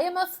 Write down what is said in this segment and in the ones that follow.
IMF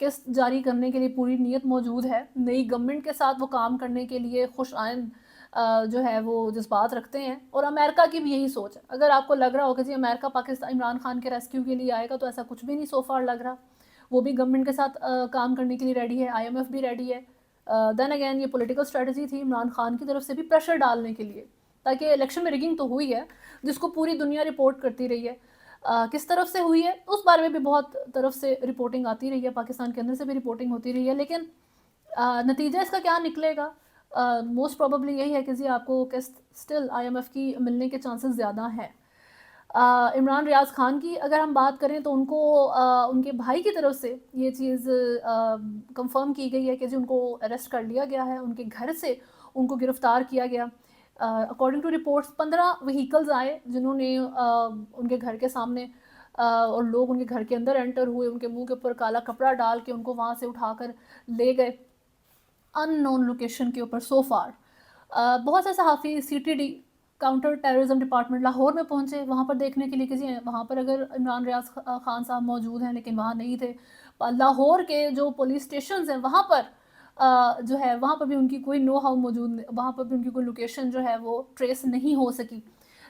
قسط جاری کرنے کے لیے پوری نیت موجود ہے. نئی گورنمنٹ کے ساتھ وہ کام کرنے کے لیے خوش آئند جو ہے وہ جذبات رکھتے ہیں, اور امریکہ کی بھی یہی سوچ ہے. اگر آپ کو لگ رہا ہو کہ جی امریکہ پاکستان عمران خان کے ریسکیو کے لیے آئے گا, تو ایسا کچھ بھی نہیں سو فار لگ رہا. وہ بھی گورنمنٹ کے ساتھ کام کرنے کے لیے ریڈی ہے, IMF بھی ریڈی ہے. دین اگین یہ پولیٹیکل اسٹریٹجی تھی عمران خان کی طرف سے بھی پریشر ڈالنے کے لیے, تاکہ الیکشن میں ریگنگ تو ہوئی ہے جس کو پوری دنیا رپورٹ کرتی رہی ہے. کس طرف سے ہوئی ہے اس بارے میں بھی بہت طرف سے رپورٹنگ آتی رہی ہے, پاکستان کے اندر سے بھی رپورٹنگ ہوتی رہی ہے. لیکن نتیجہ اس کا کیا نکلے گا, موسٹ پروبیبلی یہی ہے کہ جی آپ کو قسط اسٹل IMF کی ملنے کے چانسز زیادہ ہیں. عمران ریاض خان کی اگر ہم بات کریں تو ان کو ان کے بھائی کی طرف سے یہ چیز کنفرم کی گئی ہے کہ جی ان کو اریسٹ کر لیا گیا ہے, ان کے گھر سے ان کو گرفتار کیا گیا. اکارڈنگ ٹو رپورٹس 15 وہیکلز آئے جنہوں نے ان کے گھر کے سامنے اور لوگ ان کے گھر کے اندر انٹر ہوئے, ان کے منہ کے اوپر کالا کپڑا ڈال کے ان کو وہاں سے اٹھا کر لے گئے ان نون لوکیشن کے اوپر سو فار. بہت سے صحافی CTD counter terrorism department Lahore میں پہنچے وہاں پر دیکھنے کے لیے کہ جی وہاں پر اگر عمران ریاض خان صاحب موجود ہیں, لیکن وہاں نہیں تھے. لاہور کے جو پولیس اسٹیشنز ہیں وہاں پر جو ہے وہاں پر بھی ان کی کوئی نو ہاؤ موجود نہیں, وہاں پر بھی ان کی کوئی لوکیشن جو ہے وہ ٹریس نہیں ہو سکی.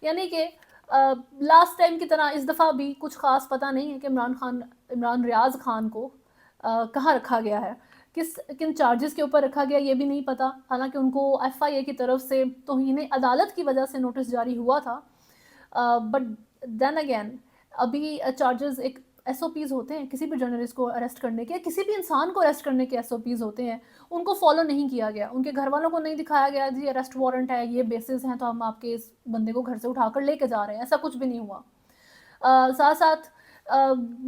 یعنی کہ لاسٹ ٹائم کی طرح اس دفعہ بھی کچھ خاص پتہ نہیں ہے کہ عمران ریاض خان کو کہاں رکھا گیا ہے, کن چارجز کے اوپر رکھا گیا یہ بھی نہیں پتا. حالانکہ ان کو FIA کی طرف سے توہین عدالت کی وجہ سے نوٹس جاری ہوا تھا, بٹ دین اگین ابھی چارجز ایک SOPs ہوتے ہیں کسی بھی جرنلسٹ کو اریسٹ کرنے کے, کسی بھی انسان کو اریسٹ کرنے کے SOPs ہوتے ہیں, ان کو فالو نہیں کیا گیا. ان کے گھر والوں کو نہیں دکھایا گیا جی اریسٹ وارنٹ ہے, یہ بیسز ہیں, تو ہم آپ کے اس بندے کو گھر سے اٹھا کر لے کے جا رہے ہیں. ایسا کچھ بھی نہیں ہوا. ساتھ ساتھ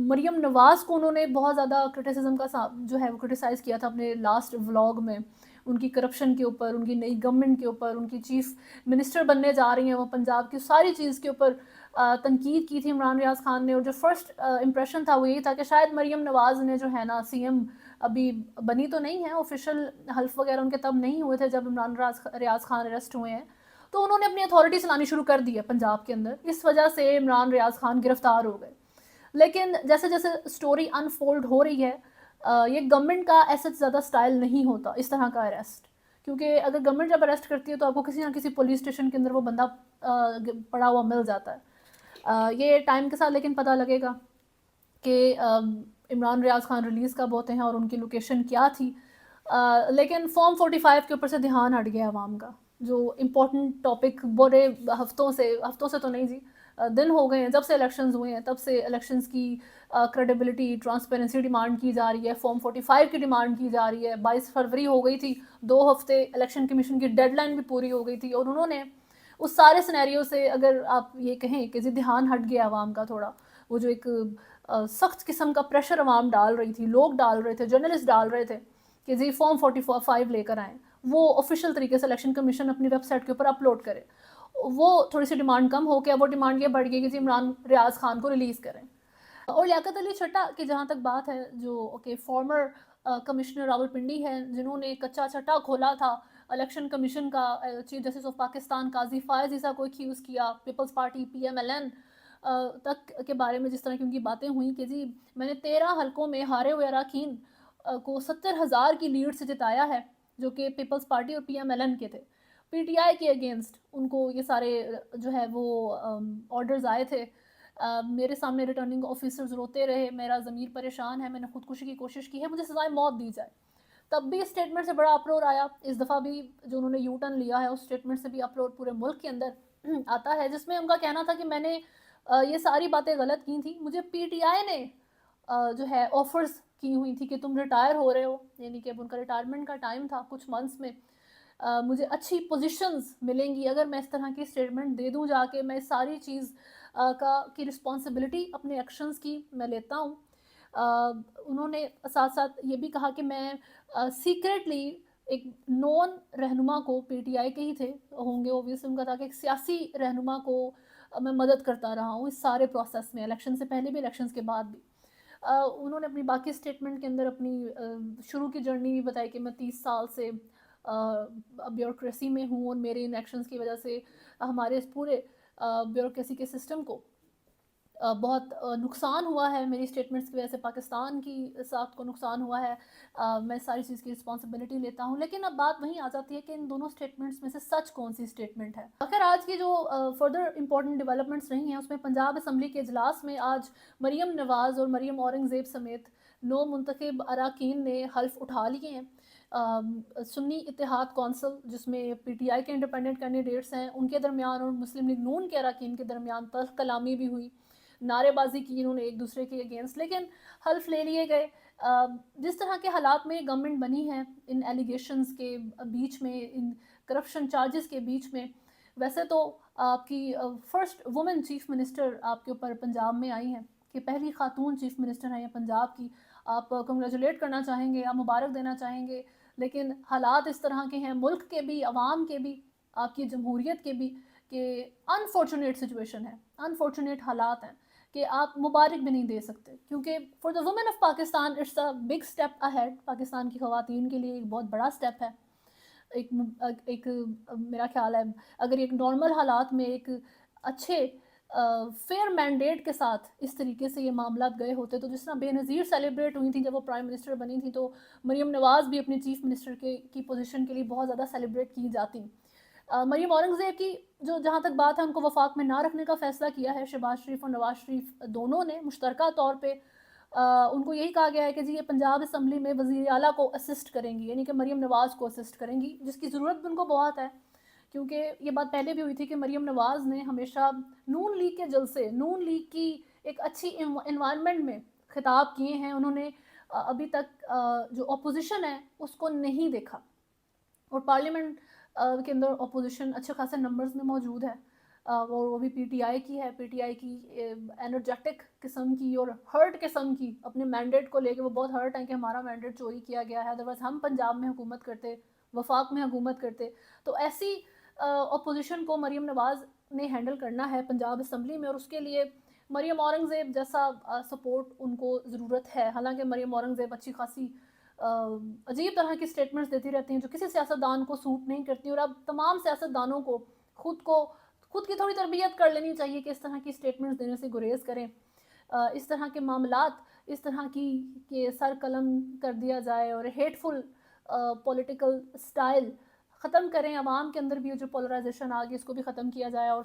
مریم نواز کو انہوں نے بہت زیادہ کرٹیسزم کا جو ہے وہ کرٹیسائز کیا تھا اپنے لاسٹ ولاگ میں, ان کی کرپشن کے اوپر, ان کی نئی گورنمنٹ کے اوپر, ان کی چیف منسٹر بننے جا رہی ہیں وہ پنجاب کی, ساری چیز کے اوپر تنقید کی تھی عمران ریاض خان نے. اور جو فرسٹ امپریشن تھا وہ یہی تھا کہ شاید مریم نواز نے جو ہے نا CM ابھی بنی تو نہیں ہے, آفیشیل حلف وغیرہ ان کے تب نہیں ہوئے تھے جب عمران ریاض خان اریسٹ ہوئے ہیں, تو انہوں نے اپنی اتھارٹی چلانی شروع کر دی ہے پنجاب کے اندر. اس وجہ سے عمران ریاض خان گرفتار ہو گئے. لیکن جیسے جیسے سٹوری انفولڈ ہو رہی ہے, یہ گورنمنٹ کا ایسا زیادہ سٹائل نہیں ہوتا اس طرح کا اریسٹ, کیونکہ اگر گورنمنٹ جب اریسٹ کرتی ہے تو آپ کو کسی نہ کسی پولیس اسٹیشن کے اندر وہ بندہ پڑا ہوا مل جاتا ہے. یہ ٹائم کے ساتھ لیکن پتہ لگے گا کہ عمران ریاض خان ریلیز کب ہوتے ہیں اور ان کی لوکیشن کیا تھی. لیکن فارم 45 کے اوپر سے دھیان ہٹ گیا عوام کا, جو امپورٹنٹ ٹاپک بڑے ہفتوں سے تو نہیں جی دن ہو گئے ہیں جب سے الیکشنز ہوئے ہیں, تب سے الیکشنز کی کریڈیبلٹی, ٹرانسپیرنسی ڈیمانڈ کی جا رہی ہے, فارم 45 کی ڈیمانڈ کی جا رہی ہے. 22 فروری ہو گئی تھی, 2 ہفتے الیکشن کمیشن کی ڈیڈ لائن بھی پوری ہو گئی تھی, اور انہوں نے اس سارے سینیریو سے اگر آپ یہ کہیں کہ جی دھیان ہٹ گیا عوام کا تھوڑا, وہ جو ایک سخت قسم کا پریشر عوام ڈال رہی تھی, لوگ ڈال رہے تھے, جرنلسٹ ڈال رہے تھے کہ جی فارم 45 لے کر آئیں, وہ آفیشیل طریقے سے الیکشن کمیشن اپنی ویب سائٹ کے اوپر اپلوڈ کرے, وہ تھوڑی سی ڈیمانڈ کم ہو کے اب وہ ڈیمانڈ یہ بڑھ گئی کہ جی عمران ریاض خان کو ریلیز کریں. اور لیاقت علی چٹھا کی جہاں تک بات ہے, جو کہ فارمر کمشنر راولپنڈی ہیں, جنہوں نے کچا چٹا کھولا تھا الیکشن کمیشن کا, چیف جسٹس آف پاکستان قاضی فائز عیسیٰ کو ایکیوز کیا, پیپلز پارٹی PMLN تک کے بارے میں جس طرح کی ان کی باتیں ہوئیں کہ جی میں نے 13 حلقوں میں ہارے ہوئے اراکین کو 70,000 کی لیڈ سے جتایا ہے, جو کہ پیپلز پارٹی اور PMLN کے تھے. PTI کے اگینسٹ ان کو یہ سارے جو ہے وہ آرڈرز آئے تھے. میرے سامنے ریٹرننگ آفیسرز روتے رہے, میرا ضمیر پریشان ہے, میں نے خودکشی کی کوشش کی ہے, مجھے سزائے موت دی جائے. تب بھی اسٹیٹمنٹ سے بڑا اپلوڈ آیا, اس دفعہ بھی جو انہوں نے یو ٹرن لیا ہے اس اسٹیٹمنٹ سے بھی اپلوڈ پورے ملک کے اندر آتا ہے, جس میں ان کا کہنا تھا کہ میں نے یہ ساری باتیں غلط کی تھیں, مجھے PTI نے جو ہے آفرز کی ہوئی تھی کہ تم ریٹائر ہو رہے ہو, یعنی کہ اب ان کا ریٹائرمنٹ کا ٹائم تھا کچھ منتھس میں, مجھے اچھی پوزیشنز ملیں گی اگر میں اس طرح کی اسٹیٹمنٹ دے دوں جا کے, میں ساری چیز کی رسپانسبلٹی اپنے ایکشنز کی میں لیتا ہوں. انہوں نے ساتھ ساتھ یہ بھی کہا کہ میں سیکریٹلی ایک نون رہنما کو, PTI کے ہی تھے ہوں گے اوبویسلی, ان کا تھا کہ ایک سیاسی رہنما کو میں مدد کرتا رہا ہوں اس سارے پروسیس میں, الیکشن سے پہلے بھی الیکشنز کے بعد بھی. انہوں نے اپنی باقی اسٹیٹمنٹ کے اندر اپنی شروع کی جرنی بھی بتائی کہ میں 30 سال سے بیوروکریسی میں ہوں, اور میرے ان ایکشنز کی وجہ سے ہمارے اس پورے بیوروکریسی کے سسٹم کو بہت نقصان ہوا ہے میری اسٹیٹمنٹس کی وجہ سے، پاکستان کی ساکھ کو نقصان ہوا ہے، میں ساری چیز کی رسپانسبلٹی لیتا ہوں، لیکن اب بات وہیں آ جاتی ہے کہ ان دونوں اسٹیٹمنٹس میں سے سچ کون سی اسٹیٹمنٹ ہے؟ آخر آج کی جو فردر امپورٹنٹ ڈیولپمنٹس رہی ہیں اس میں پنجاب اسمبلی کے اجلاس میں آج مریم نواز اور مریم اورنگزیب سمیت 9 منتخب اراکین نے حلف اٹھا لیے ہیں۔ سنی اتحاد کونسل جس میں پی ٹی آئی کے انڈیپینڈنٹ کینڈیڈیٹس ہیں ان کے درمیان اور مسلم لیگ نون کے اراکین کے درمیان تلخ کلامی بھی ہوئی، نعرے بازی کی انہوں نے ایک دوسرے کے اگینسٹ، لیکن حلف لے لیے گئے۔ جس طرح کے حالات میں گورنمنٹ بنی ہے ان ایلیگیشنز کے بیچ میں، ان کرپشن چارجز کے بیچ میں، ویسے تو آپ کی فرسٹ وومن چیف منسٹر آپ کے اوپر پنجاب میں آئی ہیں، کہ پہلی خاتون چیف منسٹر ہیں پنجاب کی، آپ کنگریچولیٹ کرنا چاہیں گے، آپ مبارک دینا چاہیں گے، لیکن حالات اس طرح کے ہیں ملک کے بھی، عوام کے بھی، آپ کی جمہوریت کے بھی، کہ انفارچونیٹ سچویشن ہے، انفارچونیٹ حالات ہیں کہ آپ مبارک بھی نہیں دے سکتے، کیونکہ for the women of Pakistan it's a big step ahead, Pakistan کی خواتین کے لیے ایک بہت بڑا اسٹیپ ہے۔ ایک میرا خیال ہے اگر ایک نارمل حالات میں ایک اچھے فیئر مینڈیٹ کے ساتھ اس طریقے سے یہ معاملات گئے ہوتے تو جس طرح بے نظیر سیلیبریٹ ہوئی تھیں جب وہ پرائم منسٹر بنی تھیں، تو مریم نواز بھی اپنی چیف منسٹر کی پوزیشن کے لیے بہت زیادہ سیلیبریٹ کی جاتی۔ مریم اورنگزیب کی جو جہاں تک بات ہے ان کو وفاق میں نہ رکھنے کا فیصلہ کیا ہے شہباز شریف اور نواز شریف دونوں نے مشترکہ طور پہ، ان کو یہی کہا گیا ہے کہ جی یہ پنجاب اسمبلی میں وزیر اعلیٰ کو اسسٹ کریں گی، یعنی کہ مریم نواز کو اسسٹ کریں گی، جس کی ضرورت بھی ان کو بہت ہے، کیونکہ یہ بات پہلے بھی ہوئی تھی کہ مریم نواز نے ہمیشہ نون لیگ کے جلسے، نون لیگ کی ایک اچھی انوائرمنٹ میں خطاب کیے ہیں، انہوں نے ابھی تک جو اپوزیشن ہے اس کو نہیں دیکھا، اور پارلیمنٹ کے اندر اپوزیشن اچھے خاصے نمبرز میں موجود ہے، اور وہ بھی پی ٹی آئی کی ہے، پی ٹی آئی کی انرجیٹک قسم کی اور ہرٹ قسم کی، اپنے مینڈیٹ کو لے کے وہ بہت ہرٹ ہیں کہ ہمارا مینڈیٹ چوری کیا گیا ہے، ادروائز ہم پنجاب میں حکومت کرتے، وفاق میں حکومت کرتے، تو ایسی اپوزیشن کو مریم نواز نے ہینڈل کرنا ہے پنجاب اسمبلی میں، اور اس کے لیے مریم اورنگزیب جیسا سپورٹ ان کو ضرورت ہے، حالانکہ مریم اورنگزیب اچھی خاصی عجیب طرح کی اسٹیٹمنٹس دیتی رہتی ہیں جو کسی سیاستدان کو سوٹ نہیں کرتی، اور اب تمام سیاستدانوں کو خود کی تھوڑی تربیت کر لینی چاہیے کہ اس طرح کی اسٹیٹمنٹس دینے سے گریز کریں، اس طرح کے معاملات، اس طرح کی کہ سر قلم کر دیا جائے اور ہیٹفل پولیٹیکل سٹائل ختم کریں، عوام کے اندر بھی جو پولرائزیشن آ گئی اس کو بھی ختم کیا جائے، اور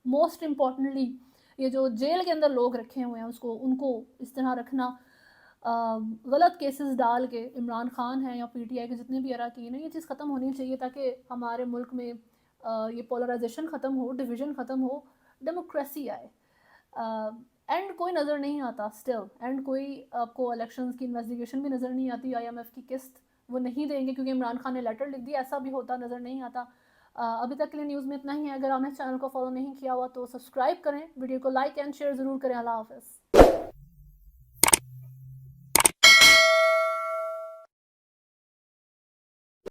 موسٹ امپورٹنٹلی یہ جو جیل کے اندر لوگ رکھے ہوئے ہیں ان کو اس طرح رکھنا، غلط کیسز ڈال کے، عمران خان ہیں یا پی ٹی آئی کے جتنے بھی اراکین ہیں، یہ چیز ختم ہونی چاہیے تاکہ ہمارے ملک میں یہ پولرائزیشن ختم ہو، ڈویژن ختم ہو، ڈیموکریسی آئے۔ اینڈ کوئی نظر نہیں آتا، اسٹل اینڈ کوئی آپ کو الیکشنز کی انویسٹیگیشن بھی نظر نہیں آتی، آئی ایم ایف کی قسط وہ نہیں دیں گے کیونکہ عمران خان نے لیٹر لکھ دیا، ایسا بھی ہوتا نظر نہیں آتا۔ ابھی تک کے لیے نیوز میں اتنا ہی ہے، اگر آپ نے چینل کو فالو نہیں کیا ہوا تو سبسکرائب کریں، ویڈیو کو لائک اینڈ شیئر ضرور کریں۔ اللہ حافظ۔